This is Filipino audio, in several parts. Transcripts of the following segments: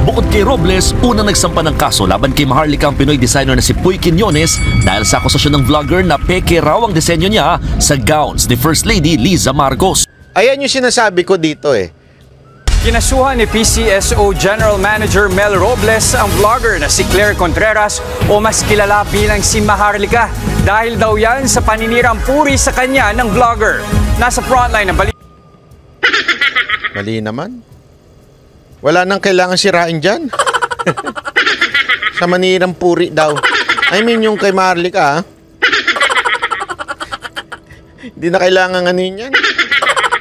Bukod kay Robles, unang nagsampa ng kaso laban kay Maharlika ang Pinoy designer na si Puy Quiñones dahil sa akusasyon ng vlogger na peke raw ang disenyo niya sa gowns ni First Lady Liza Marcos. Ayan yung sinasabi ko dito eh. Kinasuhan ni PCSO General Manager Mel Robles ang vlogger na si Claire Contreras o mas kilala bilang si Maharlika dahil daw yan sa paninirang puri sa kanya ng vlogger. Nasa frontline ng balita. Mali naman. Wala nang kailangan sirain dyan. Sa manirang puri daw. I mean yung kay Maharlika, ha? Hindi na kailangan anin yan.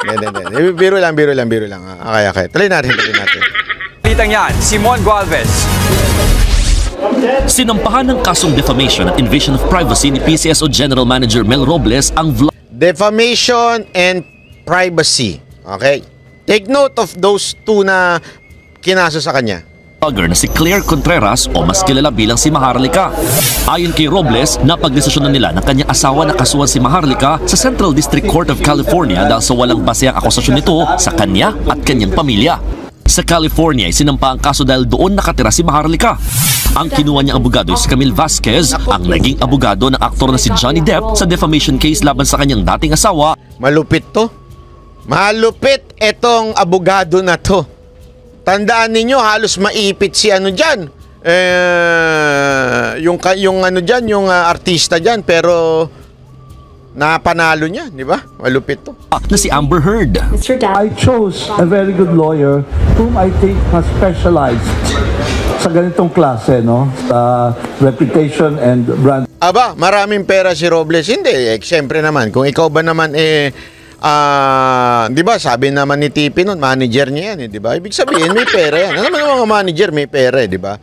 Hindi. Biro lang. Okay. Tuloy natin. Balitang yan, Simon Gualvez. Sinampahan ng kasong defamation at invasion of privacy ni PCSO General Manager Mel Robles ang defamation and privacy. Okay? Take note of those two na kinaso sa kanya. Vlogger na si Claire Contreras o mas kilala bilang si Maharlika. Ayon kay Robles, napagdesisyonan nila ng kanyang asawa na kasuhan si Maharlika sa Central District Court of California dahil sa walang basehang akusasyon nito sa kanya at kanyang pamilya. Sa California, isinampa ang kaso dahil doon nakatira si Maharlika. Ang kinuha niyang abogado si Camille Vasquez, ang naging abogado ng aktor na si Johnny Depp sa defamation case laban sa kanyang dating asawa. Malupit to. Malupit itong abogado na to. Tandaan ninyo, halos maipit si ano dyan. Yung ano dyan, yung artista dyan, pero napanalo niya, di ba? Malupit to. Na si Amber Heard. I chose a very good lawyer whom I think has specialized sa ganitong klase, no? Sa reputation and brand. Aba, maraming pera si Robles. Hindi, siyempre naman. Kung ikaw ba naman, di ba, sabi naman ni TP nun, manager niya yan, di ba? Ibig sabihin, may pera yan. Ano naman mga manager, may pera, di ba?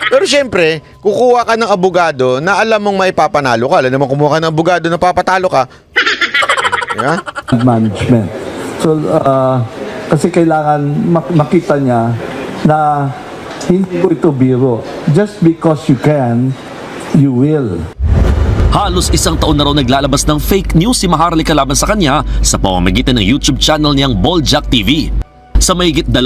Pero siyempre, kukuha ka ng abogado na alam mong may papanalo ka. Alam naman kumuha ka ng abogado na papatalo ka. Yeah? Management. So, kasi kailangan makita niya na hindi ko ito biro. Just because you can, you will. Halos isang taon na raw naglalabas ng fake news si Maharlika laban sa kanya sa pamamagitan ng YouTube channel niyang Boljak TV. Sa mahigit 20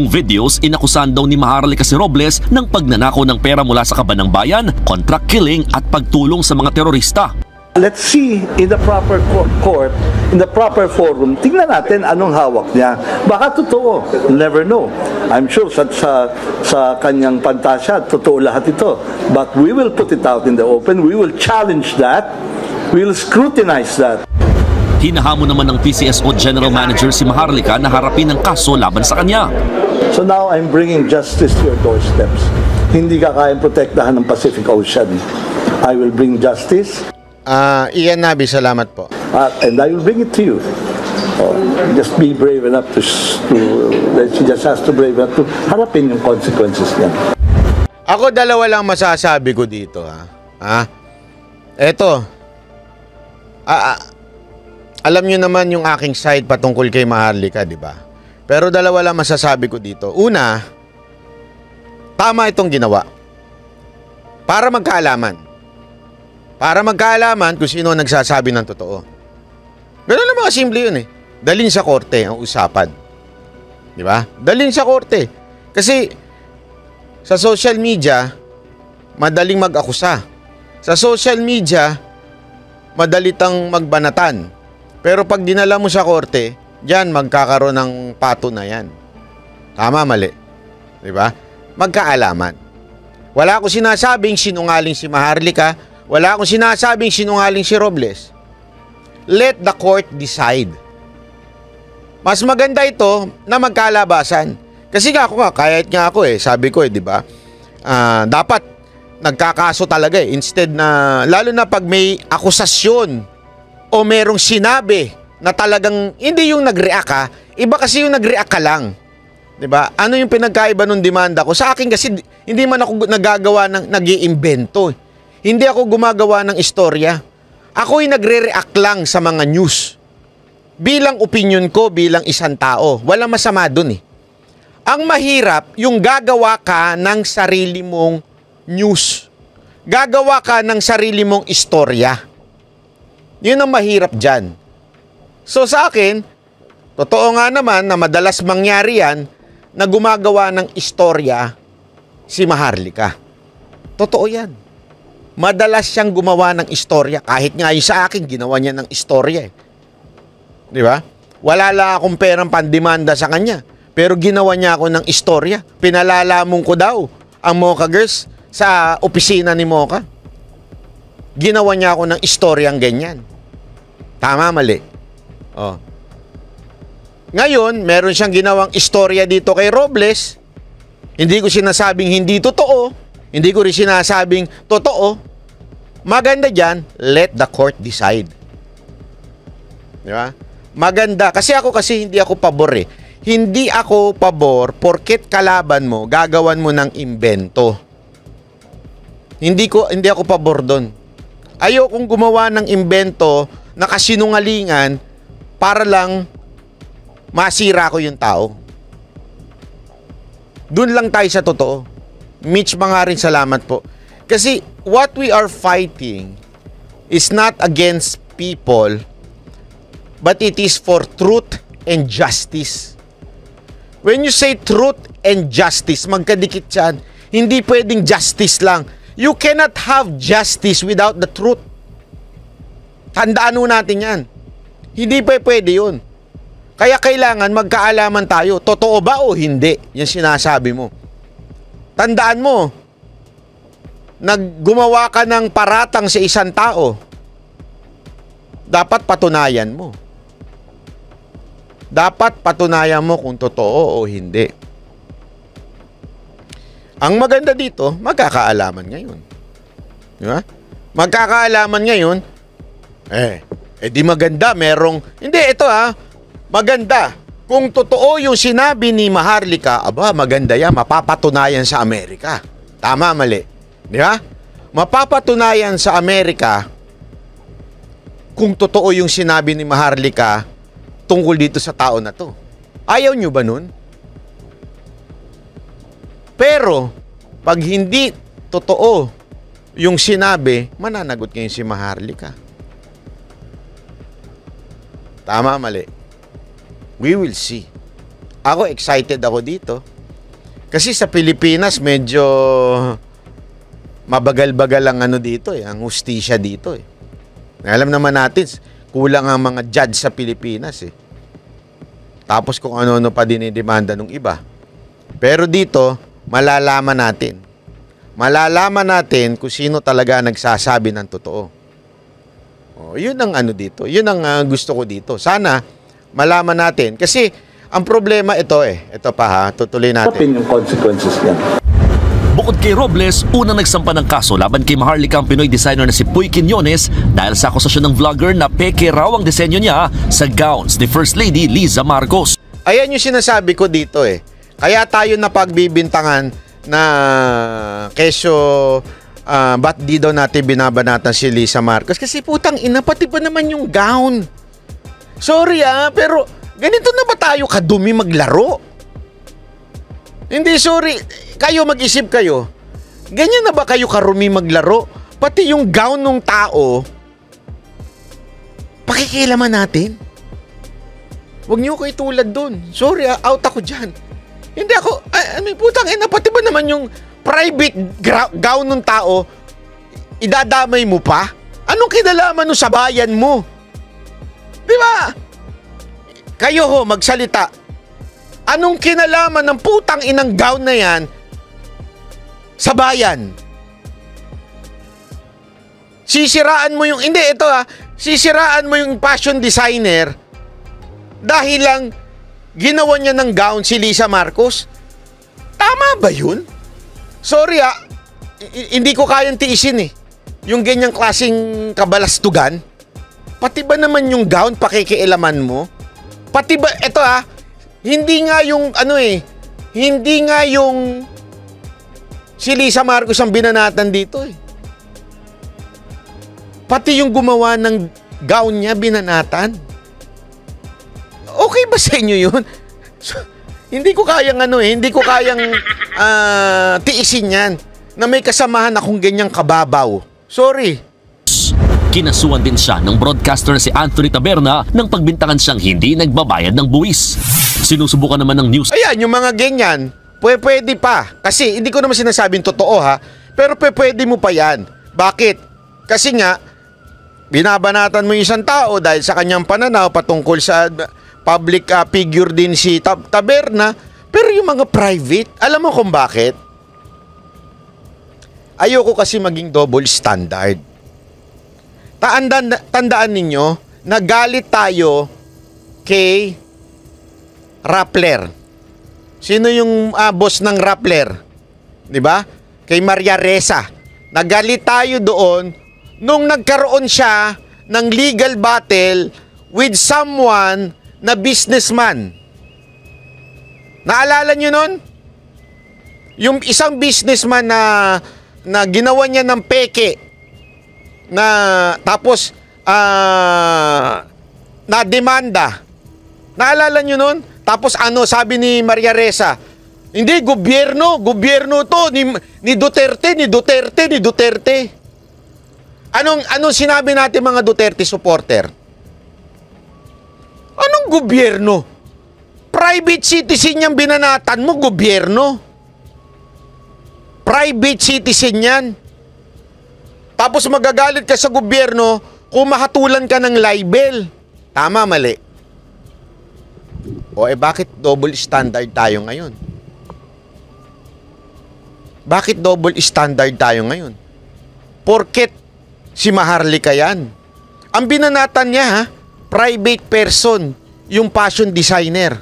videos, inakusahan daw ni Maharlika si Robles ng pagnanakaw ng pera mula sa kaban ng bayan, contract killing at pagtulong sa mga terorista. Let's see in the proper court, in the proper forum, tingnan natin anong hawak niya. Baka totoo, never know. I'm sure sa kanyang pantasya, totoo lahat ito. But we will put it out in the open, we will challenge that, we will scrutinize that. Hinahamon naman ng PCSO General Manager si Maharlika na harapin ang kaso laban sa kanya. So now I'm bringing justice to your doorsteps. Hindi ka kayang protektahan ng Pacific Ocean. I will bring justice. Ian Nabi, salamat po. And I will bring it to you. Just be brave enough to she just has to brave enough to harapin yung consequences niya. Ako dalawa lang masasabi ko dito, ha? Eto. Alam nyo naman yung aking side patungkol kay Maharlika, di ba? Pero dalawa lang masasabi ko dito. Una, tama itong ginawa. Para magkaalaman. Para magkaalaman kung sino nagsasabi ng totoo. Ganun naman kasimple yun eh. Dalhin sa korte ang usapan. Di ba? Dalhin sa korte. Kasi sa social media, madaling mag-akusa. Sa social media, madalitang magbanatan. Pero pag dinala mo sa korte, diyan magkakaroon ng pato na yan. Tama, mali. Di ba? Magkaalaman. Wala akong sinasabing sinungaling si Maharlika. Wala akong sinasabing sinungaling si Robles. Let the court decide. Mas maganda ito na magkalabasan. Kasi kahit nga ako sabi ko di ba? Dapat nagkakaso talaga Instead na, lalo na pag may akusasyon o merong sinabi na talagang hindi yung nag-react iba kasi yung nag-react ka lang. Di ba? Ano yung pinagkaiba ng demanda ko? Sa akin kasi hindi man ako nagagawa ng nag-iimbento. Hindi ako gumagawa ng istorya. Ako'y nagre-react lang sa mga news. Bilang opinion ko, bilang isang tao. Walang masama dun Ang mahirap, yung gagawa ka ng sarili mong news. Gagawa ka ng sarili mong istorya. Yun ang mahirap dyan. So sa akin, totoo nga naman na madalas mangyari yan na gumagawa ng istorya si Maharlika. Totoo yan. Madalas siyang gumawa ng istorya. Kahit nga yung sa akin, ginawa niya ng istorya. Di ba? Wala lang akong perang pandemanda sa kanya. Pero ginawa niya ako ng istorya. Pinalalamon ko daw ang Mocha Girls sa opisina ni Mocha. Ginawa niya ako ng istoryang ganyan. Tama, mali. Oh. Ngayon, meron siyang ginawang istorya dito kay Robles. Hindi ko sinasabing hindi totoo. Hindi ko rin sinasabing totoo. Maganda dyan, let the court decide. Di ba? Maganda. Kasi hindi ako pabor eh. Hindi ako pabor porket kalaban mo, gagawan mo ng imbento. Hindi ako pabor doon. Ayokong gumawa ng imbento na kasinungalingan para lang masira ko yung tao. Doon lang tayo sa totoo. Mitch, mga rin, salamat po. Kasi what we are fighting is not against people, but it is for truth and justice. When you say truth and justice, magkadikit yan. Hindi pwedeng justice lang. You cannot have justice without the truth. Tandaan natin yan. Hindi pwede yun. Kaya kailangan magkaalaman tayo. Totoo ba o hindi? Yan sinasabi mo. Tandaan mo, naggumawa ka ng paratang sa isang tao. Dapat patunayan mo. Dapat patunayan mo kung totoo o hindi. Ang maganda dito, magkakaalaman ngayon. Di ba? Magkakaalaman ngayon, di maganda, merong, hindi, ito maganda. Kung totoo yung sinabi ni Maharlika, maganda yan, mapapatunayan sa Amerika. Tama, mali. Di ba? Mapapatunayan sa Amerika kung totoo yung sinabi ni Maharlika tungkol dito sa tao na to. Ayaw nyo ba nun? Pero, pag hindi totoo yung sinabi, mananagot ngayon si Maharlika. Tama, mali. We will see. Ako, excited ako dito. Kasi sa Pilipinas, medyo mabagal-bagal ang dito ang hustisya dito Alam naman natin, kulang ang mga judge sa Pilipinas Tapos kung ano-ano pa dinidemanda ng iba. Pero dito, malalaman natin. Malalaman natin kung sino talaga nagsasabi ng totoo. Yun ang dito. Yun ang gusto ko dito. Sana malaman natin. Kasi ang problema ito Ito pa tutuloy natin. Yung consequences niya. Bukod kay Robles, unang nagsampa ng kaso laban kay Maharlika ang Pinoy designer na si Puy Quiñones dahil sa akusasyon ng vlogger na peke raw ang disenyo niya sa gowns ni First Lady Liza Marcos. Ayan yung sinasabi ko dito Kaya tayo napagbibintangan na keso ba't di daw natin binabanatan si Liza Marcos? Kasi putang ina, pati ba naman yung gown? Sorry pero ganito na ba tayo kadumi maglaro? Hindi, sorry. Kayo, mag-isip kayo. Ganyan na ba kayo karumi maglaro? Pati yung gown ng tao, pakikialaman natin. Huwag niyo kayo tulad dun. Sorry, out ako dyan. Hindi ako, putang ina, pati ba naman yung private gown ng tao, idadamay mo pa? Anong kinalaman nun sa bayan mo? Di ba? Kayo magsalita. Anong kinalaman ng putang inang gown na yan sa bayan? Sisiraan mo yung, hindi, ito sisiraan mo yung fashion designer dahil lang ginawa niya ng gown si Liza Marcos. Tama ba yun? Sorry hindi ko kayang tiisin yung ganyang klaseng kabalastugan. Pati ba naman yung gown pakikialaman mo? Pati ba, ito hindi nga yung hindi nga yung si Liza Marcos ang binanatan dito Pati yung gumawa ng gown niya binanatan. Okay ba sa inyo yun? So, hindi ko kayang hindi ko kayang tiisin yan na may kasamahan akong ganyang kababaw. Sorry. Kinasuhan din siya ng broadcaster na si Anthony Taberna nang pagbintangan siyang hindi nagbabayad ng buwis. Sinusubukan naman ng news Ayan, yung mga ganyan, pwede pa. Kasi hindi ko naman sinasabing totoo ha, pero pwede mo pa yan. Bakit? Kasi nga, binabanatan mo yung isang tao dahil sa kanyang pananaw patungkol sa public figure din si Taberna, pero yung mga private, alam mo kung bakit? Ayoko kasi maging double standard. Tandaan ninyo, nagalit tayo kay Rappler. Sino yung boss ng Rappler? 'Di ba? Kay Maria Ressa. Nagalit tayo doon nung nagkaroon siya ng legal battle with someone na businessman. Naalala nyo nun? Yung isang businessman na ginawa niya ng peke na tapos na demanda. Naalala nyo nun? Tapos sabi ni Maria Ressa, hindi, gobyerno to, ni Duterte. Anong sinabi natin mga Duterte supporter? Anong gobyerno? Private citizen yung binanatan mo, gobyerno. Private citizen yan. Tapos magagalit ka sa gobyerno kung mahatulan ka ng libel. Tama, mali. Bakit double standard tayo ngayon? Bakit double standard tayo ngayon? Porket si Maharlika yan. Ang binanatan niya, private person, yung fashion designer.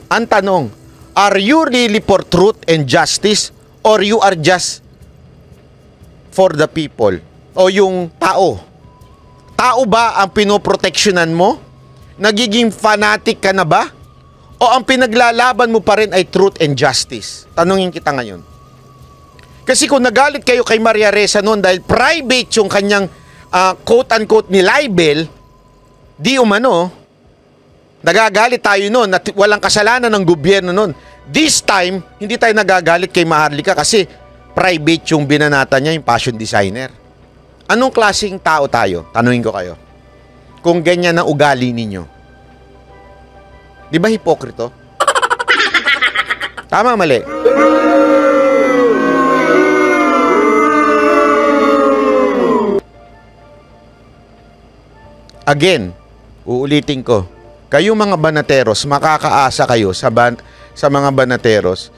Ang tanong, are you really for truth and justice or you are just for the people? O yung tao? Tao ba ang pinoproteksyonan mo? Nagiging fanatic ka na ba? O ang pinaglalaban mo pa rin ay truth and justice? Tanungin kita ngayon. Kasi kung nagalit kayo kay Maria Ressa noon dahil private yung kanyang quote-unquote ni libel, di umano, nagagalit tayo noon at walang kasalanan ng gobyerno noon. This time, hindi tayo nagagalit kay Maharlika kasi private yung binanata niya, yung fashion designer. Anong klaseng tao tayo? Tanungin ko kayo. Kung ganyan ang ugali ninyo. Di ba hipokrito? Tama, mali? Again, uulitin ko. Kayong mga banateros, makakaasa kayo sa mga banateros.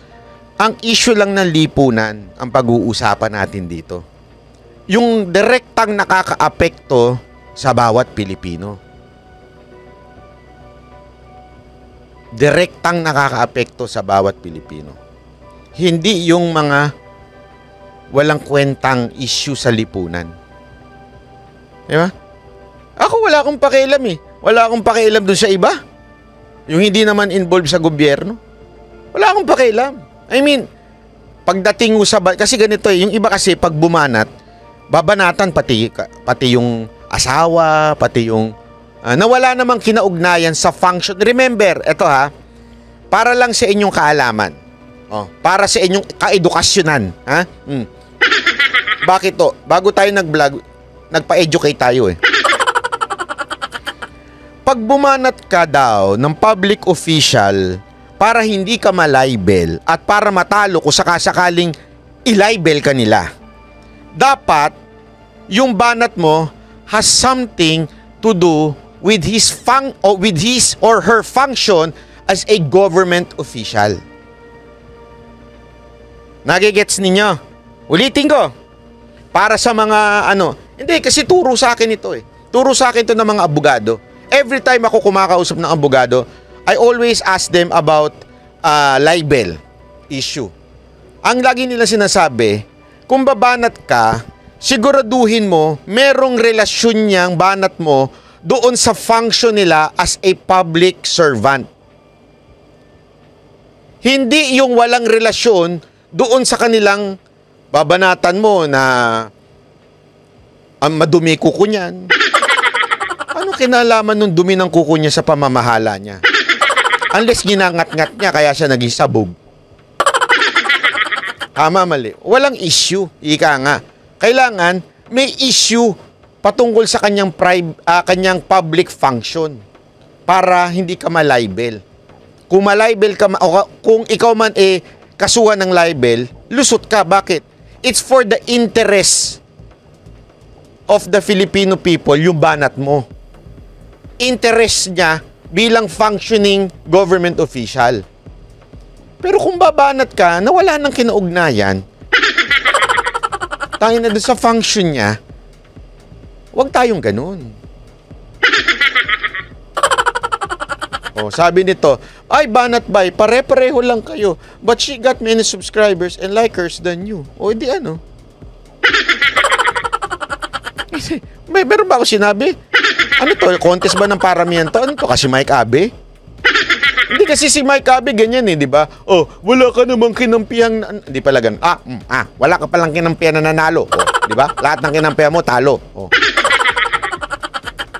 Ang issue lang ng lipunan ang pag-uusapan natin dito. Yung direktang nakakaapekto sa bawat Pilipino. Direktang nakakaapekto sa bawat Pilipino. Hindi yung mga walang kwentang issue sa lipunan. Di ba? Ako wala akong pakialam eh. Wala akong pakialam dun sa iba. Yung hindi naman involved sa gobyerno. Wala akong pakialam. I mean, pagdating mo sa... Kasi ganito eh, yung iba kasi pag bumanat, babanatan pati yung asawa, pati yung nawala namang kinaugnayan sa function. Remember, eto para lang sa inyong kaalaman. Para sa inyong kaedukasyonan. Bakit to? Bago tayo nag-vlog, nagpa-educate tayo eh. Pag bumanat ka daw ng public official para hindi ka malibel at para matalo kung sakasakaling ilibel ka nila, dapat yung banat mo has something to do with his or her function as a government official. Nagigets ninyo? Ulitin ko. Para sa mga hindi kasi turo sa akin ito eh. Turo sa akin ito ng mga abogado. Every time ako kumakausap ng abogado, I always ask them about libel issue. Ang lagi nila sinasabi, kung babanat ka, siguraduhin mo merong relasyon niyang banat mo doon sa function nila as a public servant. Hindi yung walang relasyon doon sa kanilang babanatan mo na ang madumi kuko niyan. Ano kinalaman nung dumi ng kuko niya sa pamamahala niya? Unless ginangat-ngat niya kaya siya naging sabog. Tama, mali. Walang issue. Ika nga. Kailangan may issue patungkol sa kanyang public function. para hindi ka malibel. Kung malibel ka, o kung ikaw man kasuhan ng libel, lusot ka. Bakit? It's for the interest of the Filipino people, yung banat mo. Interest niya bilang functioning government official. Pero kung babanat ka na wala nang kinaugnayan, tayo na doon sa function niya, huwag tayong ganun. Oh, sabi nito, ay banat bay, pare-pareho lang kayo, but she got many subscribers and likers than you. O di ano? Meron ba ako sinabi? Ano to? Contest ba ng paramihan to? Ano to? Kasi Mike Abe? Hindi kasi si Mike Abe ganyan di ba? Oh, wala ka namang kinampiyang... Hindi pala ganun. Wala ka palang kinampihan na nanalo. Oh, di ba? Lahat ng kinampihan mo, talo. Oh.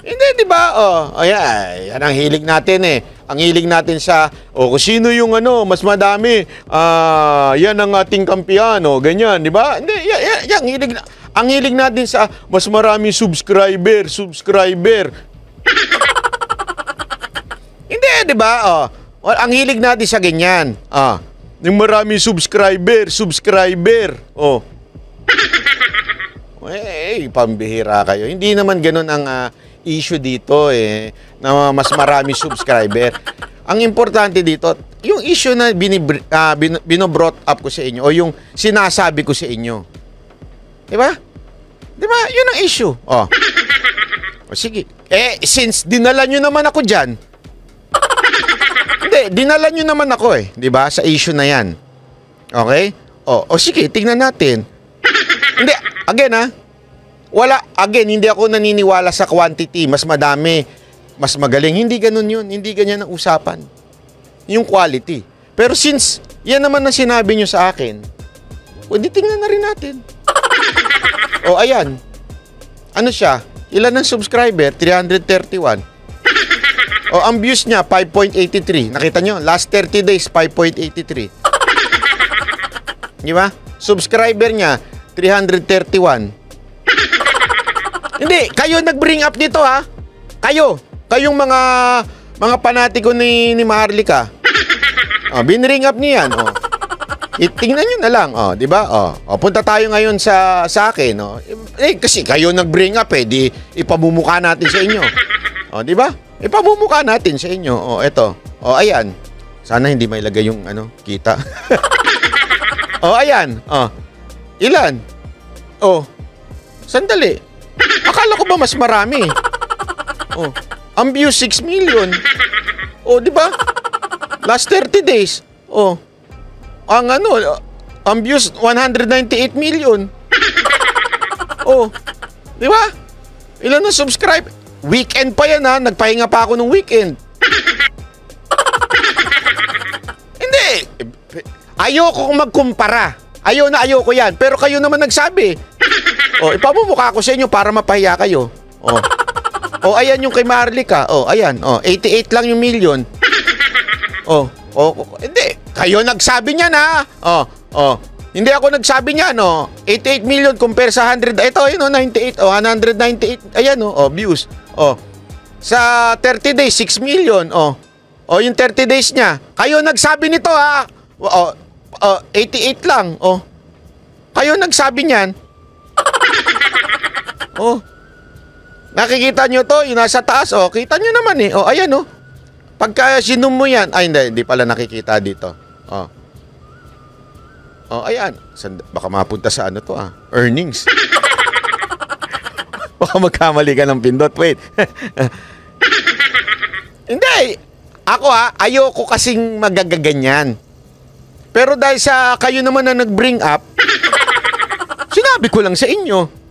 Hindi, di ba? Yan ang hilig natin Ang hilig natin sa, kung sino yung mas madami, yan ang ating kampihan, ganyan, di ba? Hindi, yan hilig na. Ang hilig natin sa mas maraming subscriber. Hindi, di ba? Ang hilig natin sa ganyan. Yung maraming subscriber. Pambihira kayo. Hindi naman ganun ang issue dito na mas maraming subscriber. Ang importante dito, yung issue na binobrought up ko sa inyo o yung sinasabi ko sa inyo. Diba? Diba? Yun ang issue. O sige. Since dinala nyo naman ako dyan, hindi, dinala nyo naman ako diba? Sa issue na yan. Okay? O sige, tingnan natin. Hindi, again hindi ako naniniwala sa quantity. Mas madami, mas magaling. Hindi ganun yun. Hindi ganyan ang usapan. Yung quality. Pero since yan naman ang sinabi nyo sa akin, hindi tingnan na rin natin. Ayan. Ano siya? Ilan ang subscriber? 331. Ang views niya, 5.83. Nakita nyo? Last 30 days, 5.83. Di ba? Subscriber niya, 331. Hindi, kayo nag-bring up dito Kayo. Kayong mga panatiko ni Maharlika. Binring up niyan. Tingnan nyo na lang, di ba? Punta tayo ngayon sa akin, kasi kayo nag-bring up di ipamumukha natin sa inyo. Di ba? Ipamumukha natin sa inyo. Eto. Ayan. Sana hindi mailagay yung kita. Ayan. Ilan? Sandali. Akala ko ba mas marami? Ang views 6 million. Di ba? Last 30 days. Ang views 198 million. Di ba? Ilan na subscribe? Weekend pa yan nagpahinga pa ako nung weekend. Hindi. Ayoko magkumpara. Ayoko yan. Pero kayo naman nagsabi. Ipamumukha ko sa inyo para mapahiya kayo. Ayan yung kay Maharlika. Ayan. 88 lang yung million. Hindi. Kayo nagsabi niyan Hindi ako nagsabi niyan 88 million compare sa 100. Ito 98. 198. Ayan views. Sa 30 days 6 million. Yung 30 days niya. Kayo nagsabi nito 88 lang. Kayo nagsabi niyan. Nakikita nyo to, yung nasa taas, kita nyo naman ayan Pagka sinum mo yan, hindi pala nakikita dito. Ayan. Baka mapunta sa earnings. Baka magkamali ka ng pindot. Wait. Hindi. Ako ayoko kasing magagaganyan. Pero dahil sa kayo naman na nag-bring up, sinabi ko lang sa inyo.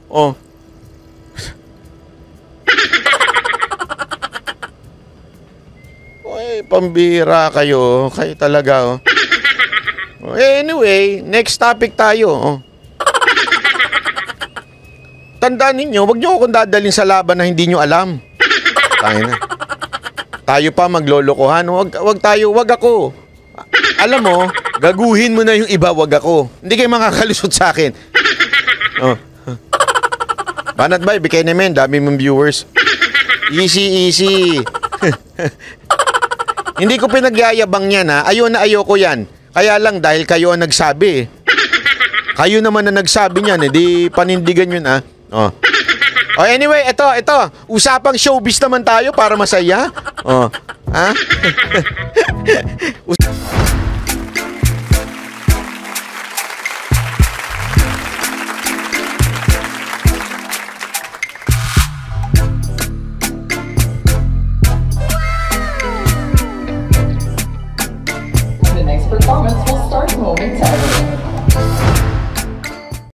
Pambira kayo. Kayo talaga Anyway, next topic tayo. Tandaan ninyo, wag nyo akong dadalhin sa laban na hindi nyo alam. Tayo pa maglolokohan. Wag ako. Alam mo, gaguhin mo na yung iba, wag ako. Hindi kayo makakalusot sa akin. Banat ba? Ibigay namin, dami mong viewers. Easy. Hindi ko pinagyayabang yan ha. Ayoko yan. Kaya lang dahil kayo ang nagsabi. Kayo naman na nagsabi niyan, di panindigan yun ha. Oh. Oh, anyway, ito. Usapang showbiz naman tayo para masaya. Oh. Ha?